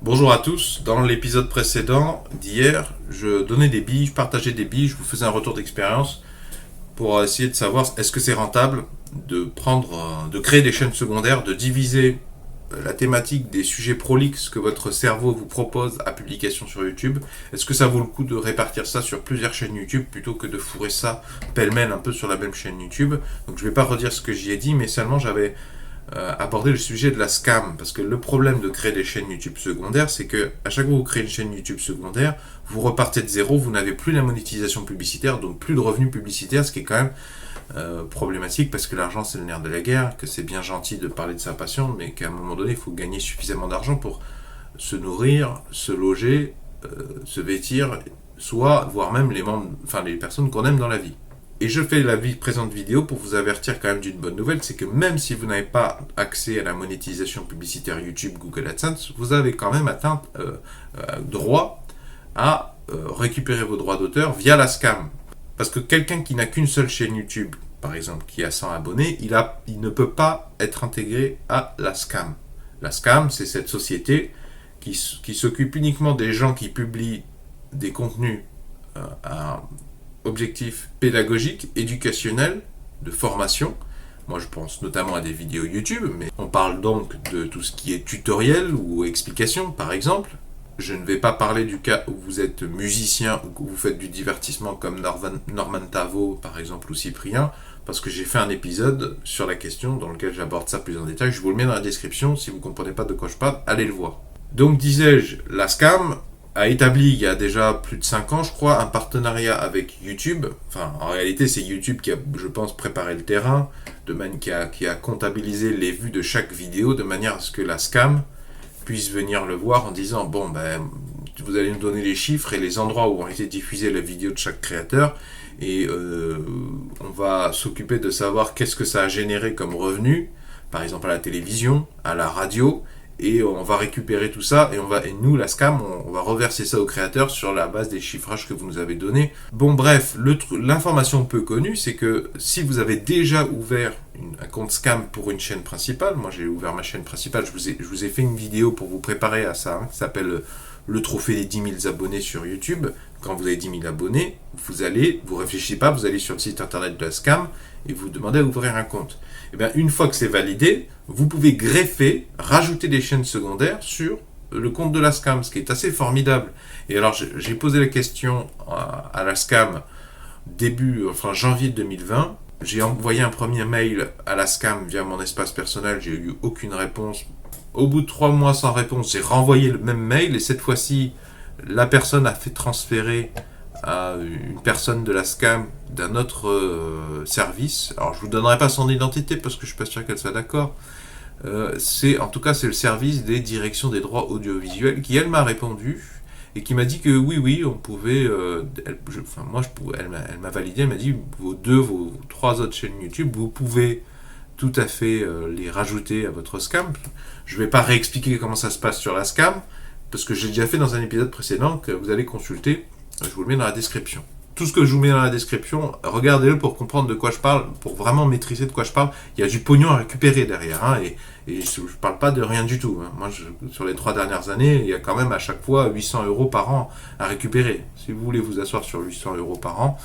Bonjour à tous, dans l'épisode précédent d'hier, je donnais des billes, je partageais des billes, je vous faisais un retour d'expérience pour essayer de savoir est-ce que c'est rentable de créer des chaînes secondaires, de diviser la thématique des sujets prolixes que votre cerveau vous propose à publication sur YouTube. Est-ce que ça vaut le coup de répartir ça sur plusieurs chaînes YouTube plutôt que de fourrer ça pêle-mêle un peu sur la même chaîne YouTube? Donc je ne vais pas redire ce que j'y ai dit, mais seulement j'avais aborder le sujet de la scam, parce que le problème de créer des chaînes YouTube secondaires, c'est que à chaque fois que vous créez une chaîne YouTube secondaire, vous repartez de zéro, vous n'avez plus la monétisation publicitaire, donc plus de revenus publicitaires, ce qui est quand même problématique, parce que l'argent c'est le nerf de la guerre, que c'est bien gentil de parler de sa passion, mais qu'à un moment donné il faut gagner suffisamment d'argent pour se nourrir, se loger, se vêtir, soit voire même les personnes qu'on aime dans la vie. Et je fais la présente vidéo pour vous avertir quand même d'une bonne nouvelle, c'est que même si vous n'avez pas accès à la monétisation publicitaire YouTube, Google AdSense, vous avez quand même atteint droit à récupérer vos droits d'auteur via la scam. Parce que quelqu'un qui n'a qu'une seule chaîne YouTube, par exemple, qui a 100 abonnés, il ne peut pas être intégré à la scam. La scam, c'est cette société qui s'occupe uniquement des gens qui publient des contenus à objectif pédagogique, éducationnel, de formation. Moi, je pense notamment à des vidéos YouTube, mais on parle donc de tout ce qui est tutoriel ou explication, par exemple. Je ne vais pas parler du cas où vous êtes musicien ou que vous faites du divertissement comme Norman Tavo, par exemple, ou Cyprien, parce que j'ai fait un épisode sur la question dans lequel j'aborde ça plus en détail. Je vous le mets dans la description. Si vous ne comprenez pas de quoi je parle, allez le voir. Donc, disais-je, la scam a établi il y a déjà plus de 5 ans, je crois, un partenariat avec YouTube. Enfin, en réalité, c'est YouTube qui a, je pense, préparé le terrain, qui a comptabilisé les vues de chaque vidéo de manière à ce que la scam puisse venir le voir en disant bon, ben, vous allez nous donner les chiffres et les endroits où ont été diffusées les vidéos de chaque créateur et on va s'occuper de savoir qu'est-ce que ça a généré comme revenu, par exemple à la télévision, à la radio. Et on va récupérer tout ça et nous, la scam, on va reverser ça aux créateurs sur la base des chiffrages que vous nous avez donnés. Bon, bref, l'information peu connue, c'est que si vous avez déjà ouvert un compte scam pour une chaîne principale, moi j'ai ouvert ma chaîne principale, je vous ai fait une vidéo pour vous préparer à ça, qui s'appelle le trophée des 10 000 abonnés sur YouTube. Quand vous avez 10 000 abonnés, vous réfléchissez pas, vous allez sur le site internet de la scam et vous demandez à ouvrir un compte. Et bien, une fois que c'est validé, vous pouvez rajouter des chaînes secondaires sur le compte de la scam, ce qui est assez formidable. Et alors, j'ai posé la question à la scam janvier 2020. J'ai envoyé un premier mail à la scam via mon espace personnel, j'ai eu aucune réponse. Au bout de 3 mois sans réponse, j'ai renvoyé le même mail et cette fois-ci, la personne a fait transférer à une personne de la scam d'un autre service. Alors je vous donnerai pas son identité parce que je suis pas sûr qu'elle soit d'accord. C'est le service des directions des droits audiovisuels qui elle m'a répondu et qui m'a dit que oui on pouvait. Elle m'a validé. Elle m'a dit vos 3 autres chaînes YouTube, vous pouvez tout à fait les rajouter à votre scam. Je vais pas réexpliquer comment ça se passe sur la scam parce que j'ai déjà fait dans un épisode précédent que vous allez consulter. Je vous le mets dans la description. Tout ce que je vous mets dans la description, regardez-le pour comprendre de quoi je parle, pour vraiment maîtriser de quoi je parle. Il y a du pognon à récupérer derrière, et je ne parle pas de rien du tout. Moi, sur les 3 dernières années, il y a quand même à chaque fois 800 € par an à récupérer. Si vous voulez vous asseoir sur 800 € par an,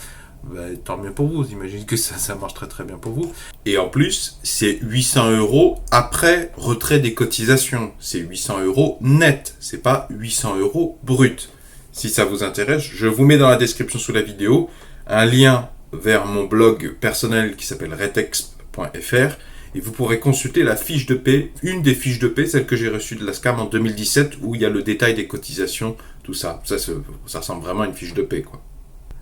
tant mieux pour vous. J'imagine que ça marche très très bien pour vous. Et en plus, c'est 800 € après retrait des cotisations. C'est 800 € net, c'est pas 800 € brut. Si ça vous intéresse, je vous mets dans la description sous la vidéo un lien vers mon blog personnel qui s'appelle retex.fr et vous pourrez consulter la fiche de paie, une des fiches de paie, celle que j'ai reçue de la SCAM en 2017 où il y a le détail des cotisations, tout ça. Ça ressemble vraiment à une fiche de paie, quoi.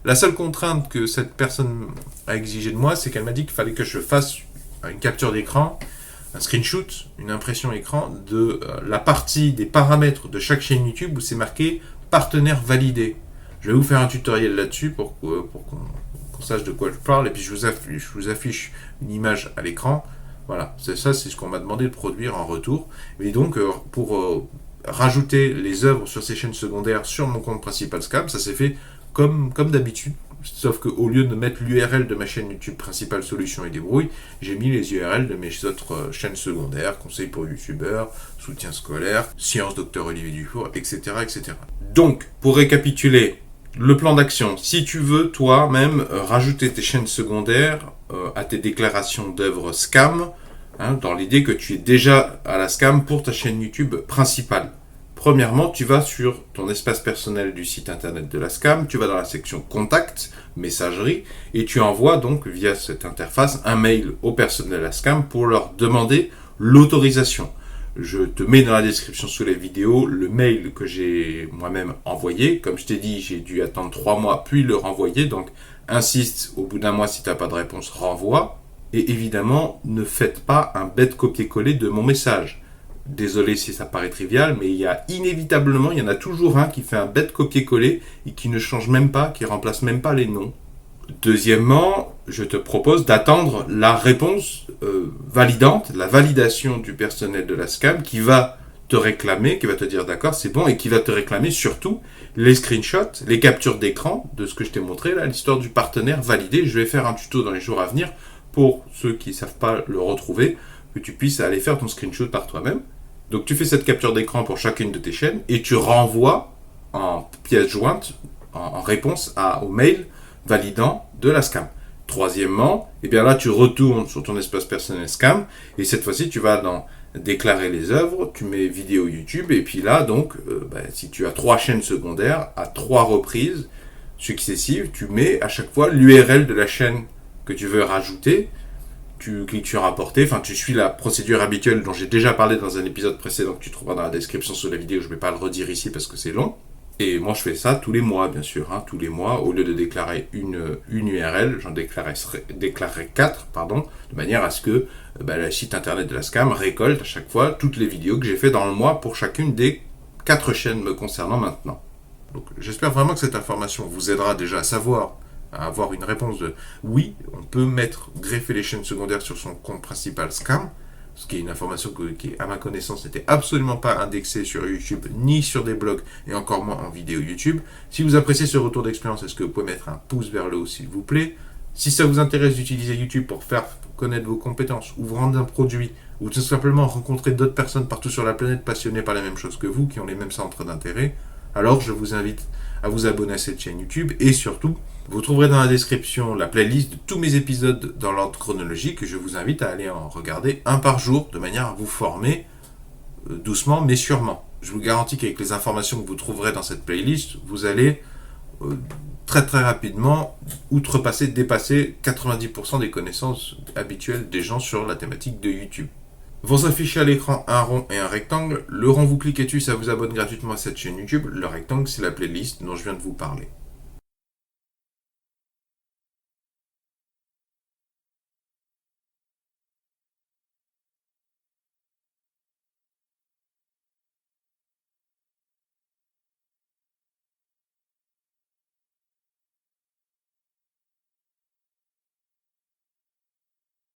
La seule contrainte que cette personne a exigé de moi, c'est qu'elle m'a dit qu'il fallait que je fasse une capture d'écran, un screenshot, une impression écran de la partie des paramètres de chaque chaîne YouTube où c'est marqué partenaire validé. Je vais vous faire un tutoriel là-dessus pour qu'on sache de quoi je parle et puis je vous affiche une image à l'écran. Voilà, c'est ce qu'on m'a demandé de produire en retour. Et donc, pour rajouter les œuvres sur ces chaînes secondaires sur mon compte principal Scam, ça s'est fait comme d'habitude. Sauf qu'au lieu de mettre l'URL de ma chaîne YouTube principale Solutions et Débrouille, j'ai mis les URL de mes autres chaînes secondaires, conseils pour youtubeurs, soutien scolaire, sciences Dr Olivier Dufour, etc., etc. Donc, pour récapituler, le plan d'action, si tu veux toi-même rajouter tes chaînes secondaires à tes déclarations d'œuvres scam, dans l'idée que tu es déjà à la scam pour ta chaîne YouTube principale. Premièrement, tu vas sur ton espace personnel du site internet de la SCAM, tu vas dans la section Contact, Messagerie, et tu envoies donc via cette interface un mail aux personnes de la SCAM pour leur demander l'autorisation. Je te mets dans la description sous la vidéo le mail que j'ai moi-même envoyé. Comme je t'ai dit, j'ai dû attendre 3 mois puis le renvoyer, donc insiste, au bout d'un mois, si tu n'as pas de réponse, renvoie. Et évidemment, ne faites pas un bête copier-coller de mon message. Désolé si ça paraît trivial, mais il y en a toujours un qui fait un bête copier-coller et qui ne change même pas, qui remplace même pas les noms. Deuxièmement, je te propose d'attendre la réponse validante, la validation du personnel de la SCAM qui va te réclamer, qui va te dire d'accord, c'est bon, et qui va te réclamer surtout les screenshots, les captures d'écran de ce que je t'ai montré là, l'histoire du partenaire validé. Je vais faire un tuto dans les jours à venir pour ceux qui ne savent pas le retrouver, que tu puisses aller faire ton screenshot par toi-même. Donc tu fais cette capture d'écran pour chacune de tes chaînes et tu renvoies en pièce jointe, en réponse au mail validant de la SCAM. Troisièmement, et bien là tu retournes sur ton espace personnel SCAM et cette fois-ci tu vas dans déclarer les œuvres, tu mets vidéo YouTube et puis là donc si tu as 3 chaînes secondaires à 3 reprises successives, tu mets à chaque fois l'URL de la chaîne que tu veux rajouter. Tu cliques sur rapporter, tu suis la procédure habituelle dont j'ai déjà parlé dans un épisode précédent que tu trouveras dans la description sous la vidéo, je ne vais pas le redire ici parce que c'est long. Et moi je fais ça tous les mois bien sûr, tous les mois, au lieu de déclarer une URL, j'en déclarerai 4, de manière à ce que le site internet de la SCAM récolte à chaque fois toutes les vidéos que j'ai fait dans le mois pour chacune des 4 chaînes me concernant maintenant. Donc j'espère vraiment que cette information vous aidera déjà à savoir, à avoir une réponse de oui, on peut greffer les chaînes secondaires sur son compte principal SCAM, ce qui est une information qui, à ma connaissance, n'était absolument pas indexée sur YouTube, ni sur des blogs, et encore moins en vidéo YouTube. Si vous appréciez ce retour d'expérience, est-ce que vous pouvez mettre un pouce vers le haut, s'il vous plaît? Si ça vous intéresse d'utiliser YouTube pour faire connaître vos compétences, ou vous rendre un produit, ou tout simplement rencontrer d'autres personnes partout sur la planète passionnées par les mêmes choses que vous, qui ont les mêmes centres d'intérêt, alors je vous invite à vous abonner à cette chaîne YouTube et surtout, vous trouverez dans la description la playlist de tous mes épisodes dans l'ordre chronologique et je vous invite à aller en regarder un par jour de manière à vous former doucement mais sûrement. Je vous garantis qu'avec les informations que vous trouverez dans cette playlist, vous allez très très rapidement dépasser 90% des connaissances habituelles des gens sur la thématique de YouTube. Vont s'afficher à l'écran un rond et un rectangle. Le rond, vous cliquez dessus, ça vous abonne gratuitement à cette chaîne YouTube. Le rectangle, c'est la playlist dont je viens de vous parler.